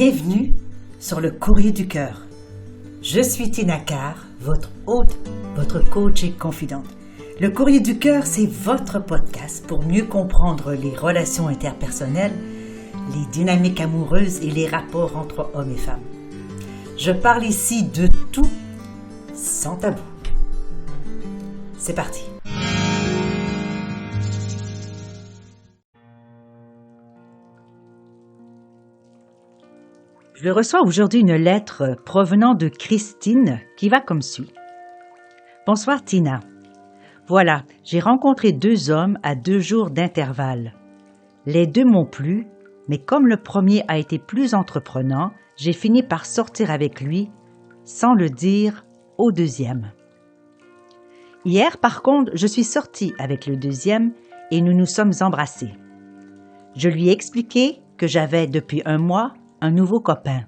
Bienvenue sur le Courrier du Cœur. Je suis Tina Carr, votre hôte, votre coach et confidente. Le Courrier du Cœur, c'est votre podcast pour mieux comprendre les relations interpersonnelles, les dynamiques amoureuses et les rapports entre hommes et femmes. Je parle ici de tout, sans tabou. C'est parti. Je reçois aujourd'hui une lettre provenant de Christine qui va comme suit. Bonsoir Tina. Voilà, j'ai rencontré 2 hommes à 2 jours d'intervalle. Les 2 m'ont plu, mais comme le premier a été plus entreprenant, j'ai fini par sortir avec lui sans le dire au deuxième. Hier, par contre, je suis sortie avec le deuxième et nous nous sommes embrassés. Je lui ai expliqué que j'avais depuis 1 mois un nouveau copain.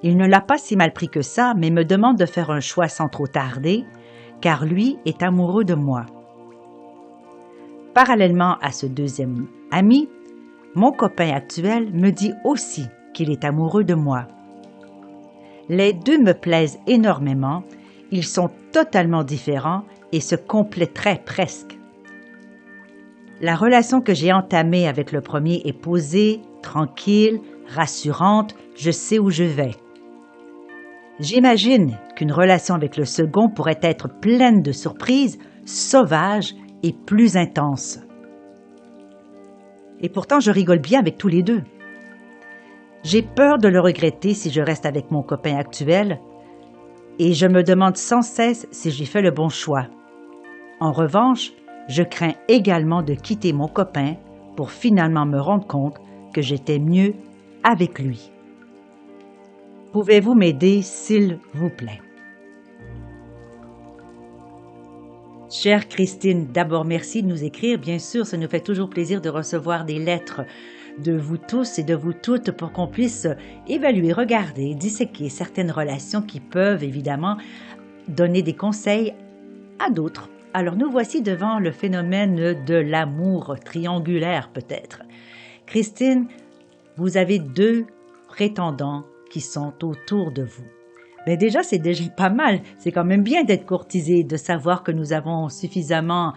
Il ne l'a pas si mal pris que ça, mais me demande de faire un choix sans trop tarder, car lui est amoureux de moi. Parallèlement à ce deuxième ami, mon copain actuel me dit aussi qu'il est amoureux de moi. Les 2 me plaisent énormément, ils sont totalement différents et se compléteraient presque. La relation que j'ai entamée avec le premier est posée, tranquille, rassurante, je sais où je vais. J'imagine qu'une relation avec le second pourrait être pleine de surprises, sauvage et plus intense. Et pourtant, je rigole bien avec tous les 2. J'ai peur de le regretter si je reste avec mon copain actuel et je me demande sans cesse si j'ai fait le bon choix. En revanche, je crains également de quitter mon copain pour finalement me rendre compte que j'étais mieux avec lui. Pouvez-vous m'aider, s'il vous plaît? Chère Christine, d'abord merci de nous écrire. Bien sûr, ça nous fait toujours plaisir de recevoir des lettres de vous tous et de vous toutes pour qu'on puisse évaluer, regarder, disséquer certaines relations qui peuvent évidemment donner des conseils à d'autres. Alors nous voici devant le phénomène de l'amour triangulaire peut-être. Christine, vous avez 2 prétendants qui sont autour de vous. Mais déjà, c'est déjà pas mal. C'est quand même bien d'être courtisé, de savoir que nous avons suffisamment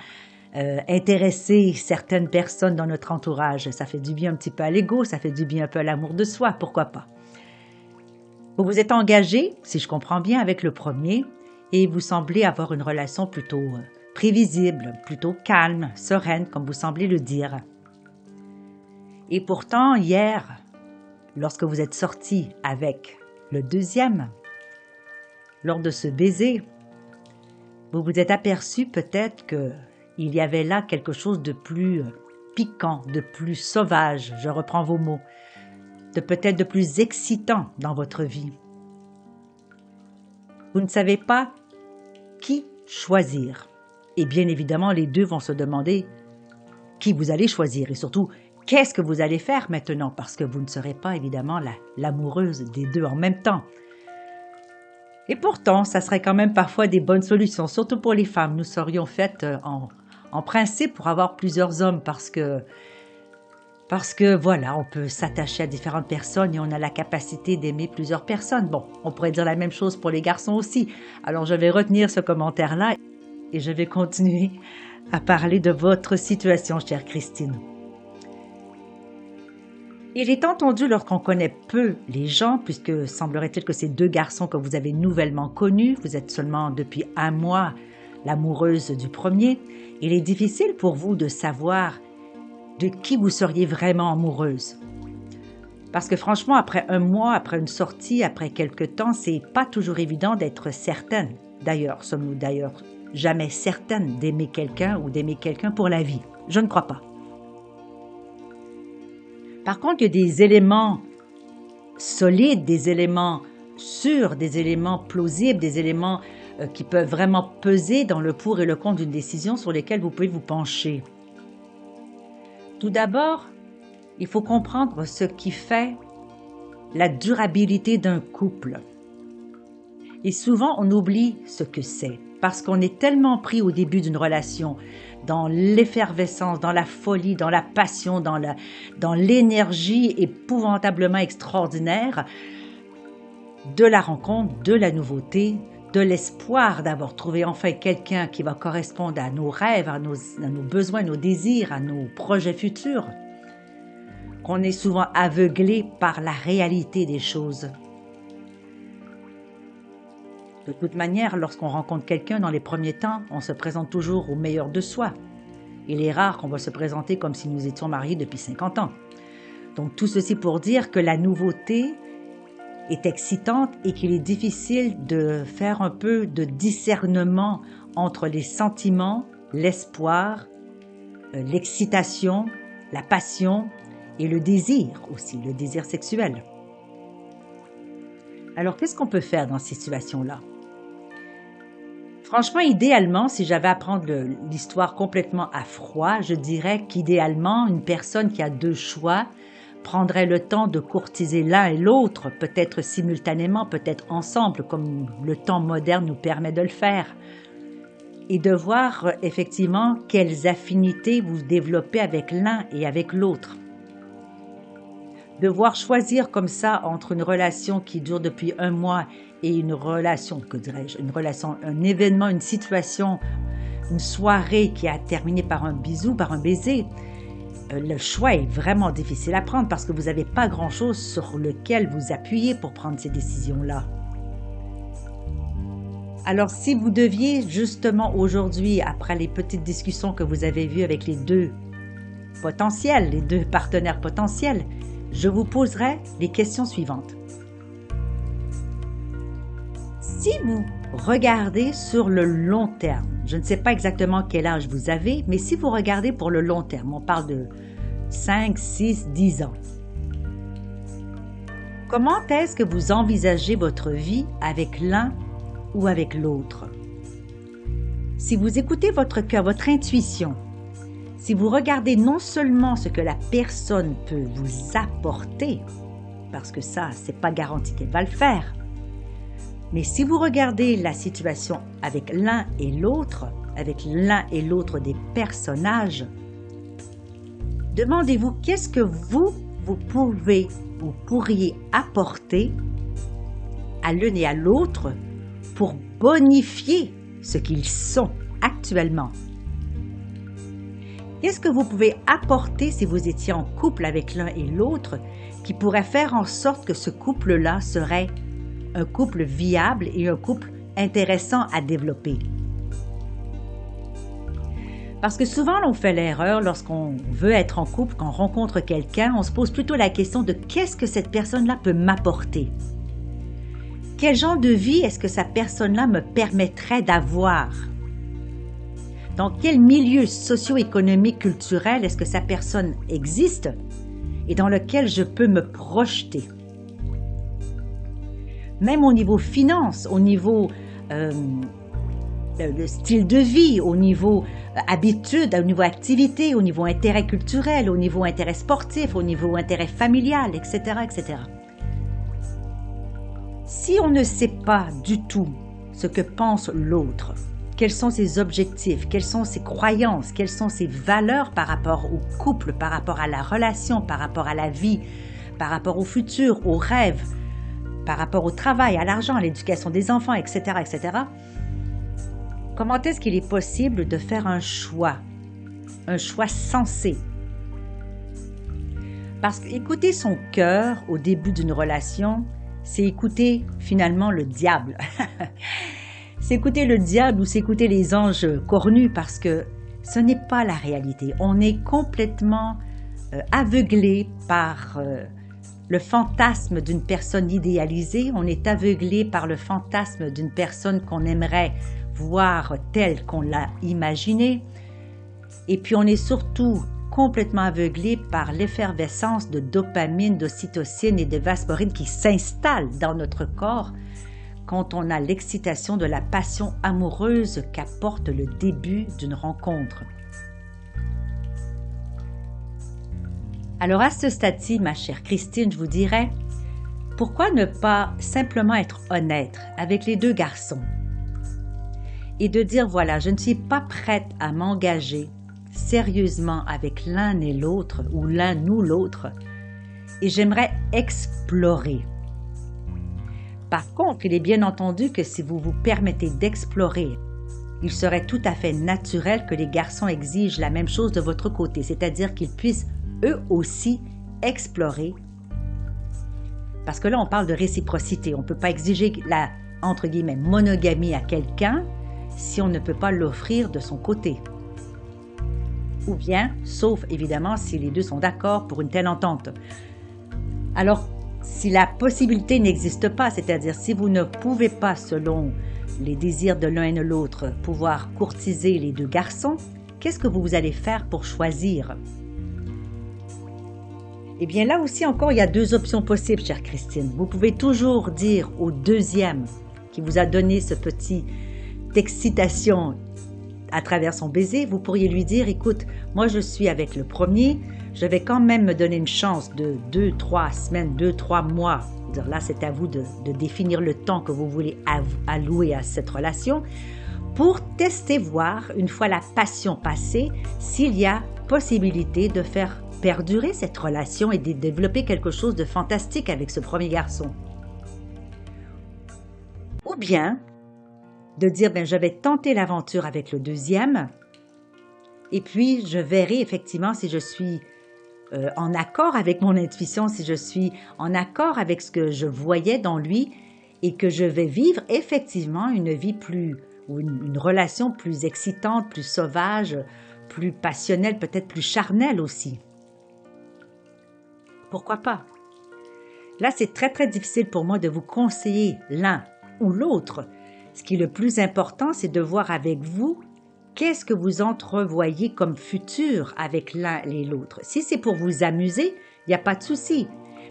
intéressé certaines personnes dans notre entourage. Ça fait du bien un petit peu à l'ego, ça fait du bien un peu à l'amour de soi, pourquoi pas. Vous vous êtes engagé, si je comprends bien, avec le premier et vous semblez avoir une relation plutôt prévisible, plutôt calme, sereine, comme vous semblez le dire. Et pourtant, hier, lorsque vous êtes sorti avec le deuxième, lors de ce baiser, vous vous êtes aperçu peut-être qu'il y avait là quelque chose de plus piquant, de plus sauvage, je reprends vos mots, de peut-être de plus excitant dans votre vie. Vous ne savez pas qui choisir. Et bien évidemment, les 2 vont se demander qui vous allez choisir et surtout, qu'est-ce que vous allez faire maintenant? Parce que vous ne serez pas évidemment l'amoureuse des 2 en même temps. Et pourtant, ça serait quand même parfois des bonnes solutions, surtout pour les femmes. Nous serions faites en principe pour avoir plusieurs hommes parce que voilà, on peut s'attacher à différentes personnes et on a la capacité d'aimer plusieurs personnes. Bon, on pourrait dire la même chose pour les garçons aussi. Alors je vais retenir ce commentaire-là et je vais continuer à parler de votre situation, chère Christine. Il est entendu lorsqu'on connaît peu les gens, puisque semblerait-il que ces 2 garçons que vous avez nouvellement connus, vous êtes seulement depuis 1 mois l'amoureuse du premier, il est difficile pour vous de savoir de qui vous seriez vraiment amoureuse. Parce que franchement, après 1 mois, après une sortie, après quelque temps, c'est pas toujours évident d'être certaine. D'ailleurs, sommes-nous jamais certaines d'aimer quelqu'un ou d'aimer quelqu'un pour la vie? Je ne crois pas. Par contre, il y a des éléments solides, des éléments sûrs, des éléments plausibles, des éléments qui peuvent vraiment peser dans le pour et le contre d'une décision sur lesquels vous pouvez vous pencher. Tout d'abord, il faut comprendre ce qui fait la durabilité d'un couple. Et souvent, on oublie ce que c'est, parce qu'on est tellement pris au début d'une relation, dans l'effervescence, dans la folie, dans la passion, dans l'énergie épouvantablement extraordinaire de la rencontre, de la nouveauté, de l'espoir d'avoir trouvé enfin quelqu'un qui va correspondre à nos rêves, à nos besoins, à nos désirs, à nos projets futurs, qu'on est souvent aveuglé par la réalité des choses. De toute manière, lorsqu'on rencontre quelqu'un dans les premiers temps, on se présente toujours au meilleur de soi. Il est rare qu'on va se présenter comme si nous étions mariés depuis 50 ans. Donc tout ceci pour dire que la nouveauté est excitante et qu'il est difficile de faire un peu de discernement entre les sentiments, l'espoir, l'excitation, la passion et le désir aussi, le désir sexuel. Alors qu'est-ce qu'on peut faire dans ces situations-là? Franchement, idéalement, si j'avais à prendre l'histoire complètement à froid, je dirais qu'idéalement, une personne qui a deux choix prendrait le temps de courtiser l'un et l'autre, peut-être simultanément, peut-être ensemble, comme le temps moderne nous permet de le faire, et de voir effectivement quelles affinités vous développez avec l'un et avec l'autre. Devoir choisir comme ça entre une relation qui dure depuis un mois et une relation, que dirais-je, une relation, un événement, une situation, une soirée qui a terminé par un bisou, par un baiser, le choix est vraiment difficile à prendre parce que vous n'avez pas grand-chose sur lequel vous appuyer pour prendre ces décisions-là. Alors, si vous deviez justement aujourd'hui, après les petites discussions que vous avez vues avec les deux potentiels, les deux partenaires potentiels, je vous poserai les questions suivantes. Si vous regardez sur le long terme, je ne sais pas exactement quel âge vous avez, mais si vous regardez pour le long terme, on parle de 5, 6, 10 ans, comment est-ce que vous envisagez votre vie avec l'un ou avec l'autre? Si vous écoutez votre cœur, votre intuition, si vous regardez non seulement ce que la personne peut vous apporter, parce que ça, c'est pas garanti qu'elle va le faire, mais si vous regardez la situation avec l'un et l'autre des personnages, demandez-vous qu'est-ce que vous pourriez apporter à l'un et à l'autre pour bonifier ce qu'ils sont actuellement. Qu'est-ce que vous pouvez apporter si vous étiez en couple avec l'un et l'autre qui pourrait faire en sorte que ce couple-là serait un couple viable et un couple intéressant à développer? Parce que souvent, on fait l'erreur lorsqu'on veut être en couple, quand on rencontre quelqu'un, on se pose plutôt la question de qu'est-ce que cette personne-là peut m'apporter? Quel genre de vie est-ce que cette personne-là me permettrait d'avoir? Dans quel milieu socio-économique, culturel est-ce que cette personne existe et dans lequel je peux me projeter? Même au niveau finance, au niveau le style de vie, au niveau habitude, au niveau activité, au niveau intérêt culturel, au niveau intérêt sportif, au niveau intérêt familial, etc., etc. Si on ne sait pas du tout ce que pense l'autre, quels sont ses objectifs, quelles sont ses croyances, quelles sont ses valeurs par rapport au couple, par rapport à la relation, par rapport à la vie, par rapport au futur, aux rêves, par rapport au travail, à l'argent, à l'éducation des enfants, etc., etc., comment est-ce qu'il est possible de faire un choix sensé? Parce qu'écouter son cœur au début d'une relation, c'est écouter finalement le diable. C'est écouter le diable ou c'est écouter les anges cornus parce que ce n'est pas la réalité. On est complètement aveuglé par le fantasme d'une personne idéalisée. On est aveuglé par le fantasme d'une personne qu'on aimerait voir telle qu'on l'a imaginée. Et puis on est surtout complètement aveuglé par l'effervescence de dopamine, d'ocytocine et de vasporine qui s'installent dans notre corps quand on a l'excitation de la passion amoureuse qu'apporte le début d'une rencontre. Alors à ce stade-ci, ma chère Christine, je vous dirais, Pourquoi ne pas simplement être honnête avec les deux garçons et de dire, voilà, je ne suis pas prête à m'engager sérieusement avec l'un et l'autre, ou l'un ou l'autre, et j'aimerais explorer. Par contre, il est bien entendu que si vous vous permettez d'explorer, il serait tout à fait naturel que les garçons exigent la même chose de votre côté, c'est-à-dire qu'ils puissent eux aussi explorer. Parce que là, on parle de réciprocité. On ne peut pas exiger la, entre guillemets, monogamie à quelqu'un si on ne peut pas l'offrir de son côté. Ou bien, sauf évidemment si les deux sont d'accord pour une telle entente. Alors, si la possibilité n'existe pas, c'est-à-dire si vous ne pouvez pas, selon les désirs de l'un et de l'autre, pouvoir courtiser les deux garçons, qu'est-ce que vous allez faire pour choisir? Eh bien, là aussi encore, il y a deux options possibles, chère Christine. Vous pouvez toujours dire au deuxième qui vous a donné ce petit excitation à travers son baiser, vous pourriez lui dire, écoute, moi je suis avec le premier, je vais quand même me donner une chance de 2-3 semaines, 2-3 mois. Là, c'est à vous de définir le temps que vous voulez allouer à cette relation pour tester, voir, une fois la passion passée, s'il y a possibilité de faire perdurer cette relation et de développer quelque chose de fantastique avec ce premier garçon. Ou bien de dire, je vais tenter l'aventure avec le deuxième et puis je verrai effectivement si je suis en accord avec mon intuition, si je suis en accord avec ce que je voyais dans lui et que je vais vivre effectivement une vie ou une relation plus excitante, plus sauvage, plus passionnelle, peut-être plus charnelle aussi. Pourquoi pas? Là, c'est très, très difficile pour moi de vous conseiller l'un ou l'autre. Ce qui est le plus important, c'est de voir avec vous qu'est-ce que vous entrevoyez comme futur avec l'un et l'autre. Si c'est pour vous amuser, il n'y a pas de souci.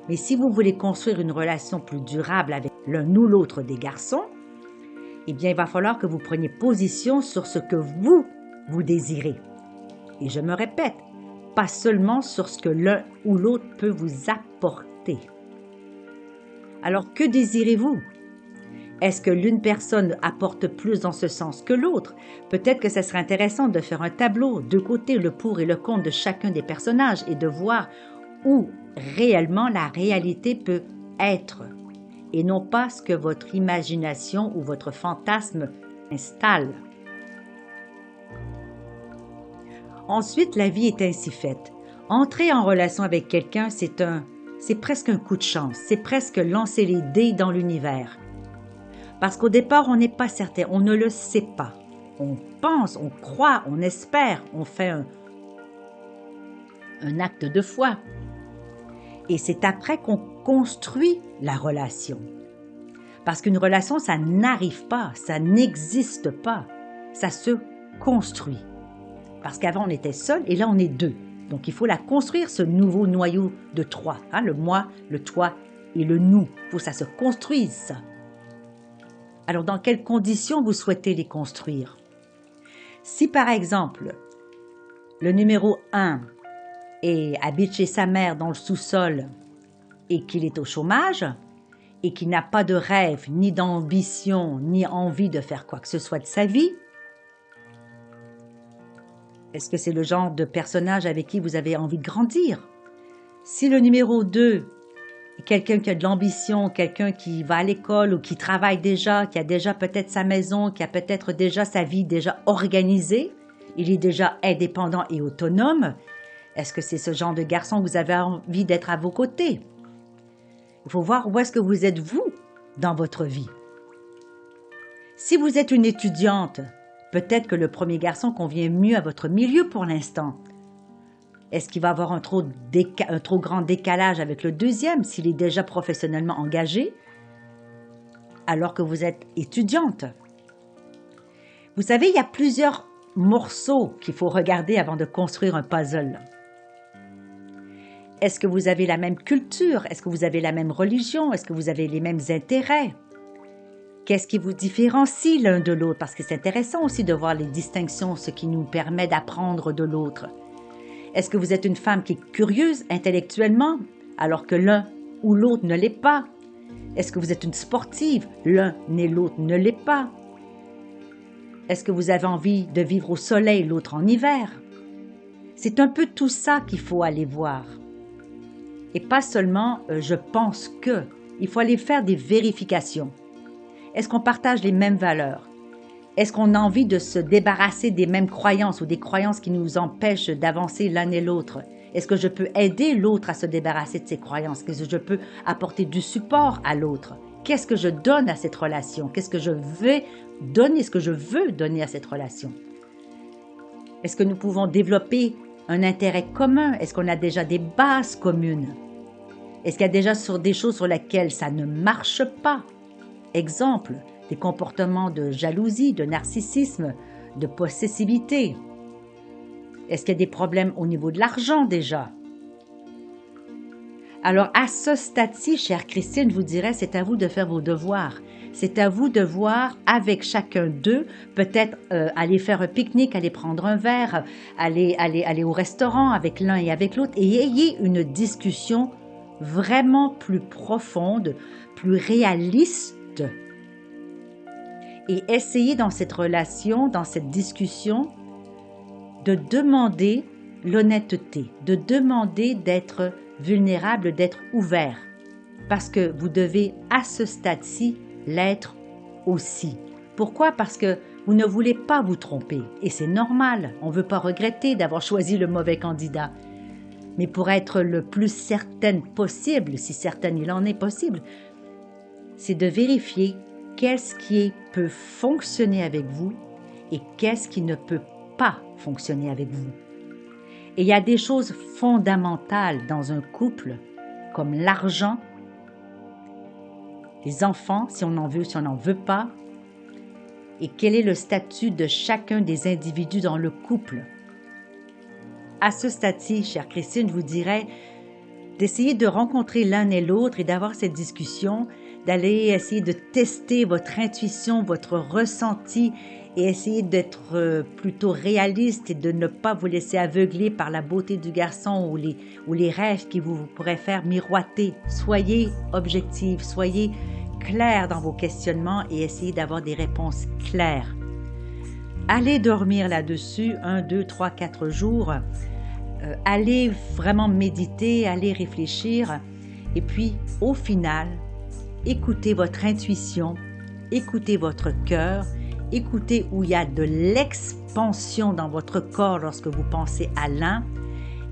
Mais si vous voulez construire une relation plus durable avec l'un ou l'autre des garçons, eh bien, il va falloir que vous preniez position sur ce que vous désirez. Et je me répète, pas seulement sur ce que l'un ou l'autre peut vous apporter. Alors, que désirez-vous? Est-ce que l'une personne apporte plus dans ce sens que l'autre? Peut-être que ce serait intéressant de faire un tableau, de côté le pour et le contre de chacun des personnages et de voir où réellement la réalité peut être et non pas ce que votre imagination ou votre fantasme installe. Ensuite, la vie est ainsi faite. Entrer en relation avec quelqu'un, c'est presque un coup de chance, c'est presque lancer les dés dans l'univers. Parce qu'au départ, on n'est pas certain, on ne le sait pas. On pense, on croit, on espère, on fait un acte de foi. Et c'est après qu'on construit la relation. Parce qu'une relation, ça n'arrive pas, ça n'existe pas, ça se construit. Parce qu'avant, on était seul et là, on est deux. Donc, il faut la construire, ce nouveau noyau de trois. Le moi, le toi et le nous. Il faut que ça se construise, ça. Alors, dans quelles conditions vous souhaitez les construire? Si, par exemple, le numéro 1 habite chez sa mère dans le sous-sol et qu'il est au chômage et qu'il n'a pas de rêve, ni d'ambition, ni envie de faire quoi que ce soit de sa vie, est-ce que c'est le genre de personnage avec qui vous avez envie de grandir? Si le numéro 2 est quelqu'un qui a de l'ambition, quelqu'un qui va à l'école ou qui travaille déjà, qui a déjà peut-être sa maison, qui a peut-être déjà sa vie déjà organisée, il est déjà indépendant et autonome, est-ce que c'est ce genre de garçon que vous avez envie d'être à vos côtés? Il faut voir où est-ce que vous êtes vous dans votre vie. Si vous êtes une étudiante, peut-être que le premier garçon convient mieux à votre milieu pour l'instant. Est-ce qu'il va avoir un trop grand décalage avec le deuxième s'il est déjà professionnellement engagé alors que vous êtes étudiante? Vous savez, il y a plusieurs morceaux qu'il faut regarder avant de construire un puzzle. Est-ce que vous avez la même culture? Est-ce que vous avez la même religion? Est-ce que vous avez les mêmes intérêts? Qu'est-ce qui vous différencie l'un de l'autre? Parce que c'est intéressant aussi de voir les distinctions, ce qui nous permet d'apprendre de l'autre. Est-ce que vous êtes une femme qui est curieuse intellectuellement, alors que l'un ou l'autre ne l'est pas? Est-ce que vous êtes une sportive? L'un et l'autre ne l'est pas. Est-ce que vous avez envie de vivre au soleil, l'autre en hiver? C'est un peu tout ça qu'il faut aller voir. Et pas seulement « je pense que ». Il faut aller faire des vérifications. Est-ce qu'on partage les mêmes valeurs? Est-ce qu'on a envie de se débarrasser des mêmes croyances ou des croyances qui nous empêchent d'avancer l'un et l'autre? Est-ce que je peux aider l'autre à se débarrasser de ses croyances? Est-ce que je peux apporter du support à l'autre? Qu'est-ce que je donne à cette relation? Qu'est-ce que je vais donner? Ce que je veux donner à cette relation? Est-ce que nous pouvons développer un intérêt commun? Est-ce qu'on a déjà des bases communes? Est-ce qu'il y a déjà des choses sur lesquelles ça ne marche pas? Exemple, des comportements de jalousie, de narcissisme, de possessivité. Est-ce qu'il y a des problèmes au niveau de l'argent déjà? Alors, à ce stade-ci, chère Christine, je vous dirais, c'est à vous de faire vos devoirs. C'est à vous de voir avec chacun d'eux, peut-être aller faire un pique-nique, aller prendre un verre, aller au restaurant avec l'un et avec l'autre et ayez une discussion vraiment plus profonde, plus réaliste. Et essayez dans cette relation, dans cette discussion, de demander l'honnêteté, de demander d'être vulnérable, d'être ouvert. Parce que vous devez, à ce stade-ci, l'être aussi. Pourquoi? Parce que vous ne voulez pas vous tromper. Et c'est normal, on ne veut pas regretter d'avoir choisi le mauvais candidat. Mais pour être le plus certaine possible, si certaine il en est possible, c'est de vérifier qu'est-ce qui peut fonctionner avec vous et qu'est-ce qui ne peut pas fonctionner avec vous. Et il y a des choses fondamentales dans un couple, comme l'argent, les enfants, si on en veut, si on n'en veut pas, et quel est le statut de chacun des individus dans le couple. À ce stade-ci, chère Christine, je vous dirais d'essayer de rencontrer l'un et l'autre et d'avoir cette discussion, d'aller essayer de tester votre intuition, votre ressenti et essayer d'être plutôt réaliste et de ne pas vous laisser aveugler par la beauté du garçon ou les rêves qui vous pourraient faire miroiter. Soyez objectif, soyez clair dans vos questionnements et essayez d'avoir des réponses claires. Allez dormir là-dessus 1, 2, 3, 4 jours. Allez vraiment méditer, allez réfléchir. Et puis, au final, écoutez votre intuition, écoutez votre cœur, écoutez où il y a de l'expansion dans votre corps lorsque vous pensez à l'un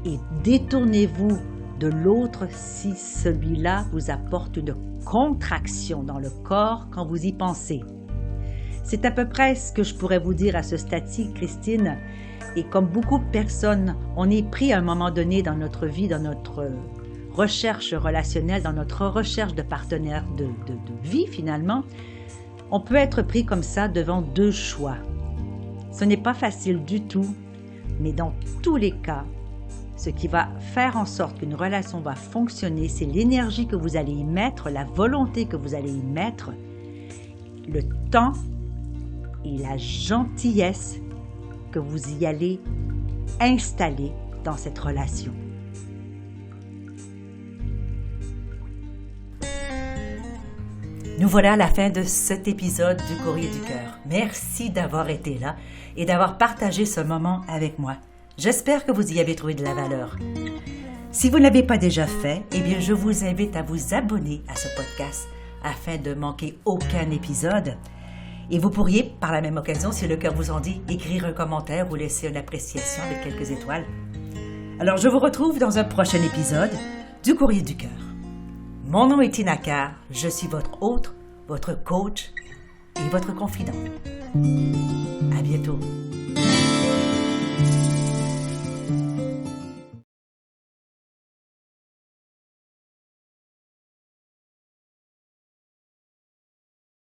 et détournez-vous de l'autre si celui-là vous apporte une contraction dans le corps quand vous y pensez. C'est à peu près ce que je pourrais vous dire à ce stade-ci, Christine. Et comme beaucoup de personnes, on est pris à un moment donné dans notre vie, dans notre recherche relationnelle, dans notre recherche de partenaire de vie finalement, on peut être pris comme ça devant deux choix. Ce n'est pas facile du tout, mais dans tous les cas, ce qui va faire en sorte qu'une relation va fonctionner, c'est l'énergie que vous allez y mettre, la volonté que vous allez y mettre, le temps et la gentillesse que vous y allez installer dans cette relation. Nous voilà à la fin de cet épisode du Courrier du Cœur. Merci d'avoir été là et d'avoir partagé ce moment avec moi. J'espère que vous y avez trouvé de la valeur. Si vous ne l'avez pas déjà fait, eh bien, je vous invite à vous abonner à ce podcast afin de manquer aucun épisode. Et vous pourriez, par la même occasion, si le cœur vous en dit, écrire un commentaire ou laisser une appréciation avec quelques étoiles. Alors, je vous retrouve dans un prochain épisode du Courrier du Cœur. Mon nom est Tina Carr, je suis votre hôte, votre coach et votre confidente. À bientôt.